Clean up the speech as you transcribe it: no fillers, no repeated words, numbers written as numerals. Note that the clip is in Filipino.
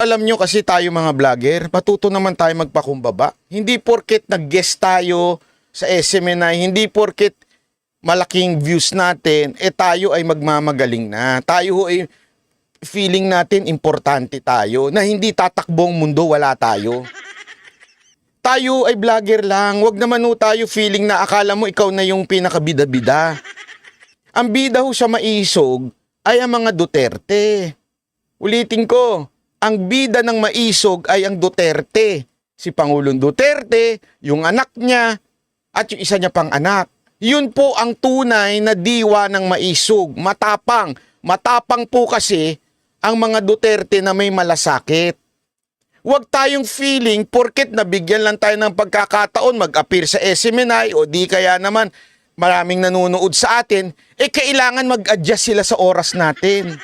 alam nyo kasi tayo mga vlogger, matuto naman tayo magpakumbaba. Hindi porket nag-guest tayo sa SMNI, hindi porket malaking views natin, tayo ay magmamagaling na. Tayo ay feeling natin importante tayo, na hindi tatakbong mundo, wala tayo. Tayo ay vlogger lang, wag naman tayo feeling na akala mo ikaw na yung pinakabida-bida. Ang bida ho sa maisog ay ang mga Duterte. Ulitin ko, ang bida ng maisog ay ang Duterte. Si Pangulong Duterte, yung anak niya, at yung isa niya pang anak. Yun po ang tunay na diwa ng maisog. Matapang. Matapang po kasi ang mga Duterte na may malasakit. Huwag tayong feeling porket nabigyan lang tayo ng pagkakataon mag-appear sa SMNI o di kaya naman maraming nanonood sa atin, kailangan mag-adjust sila sa oras natin.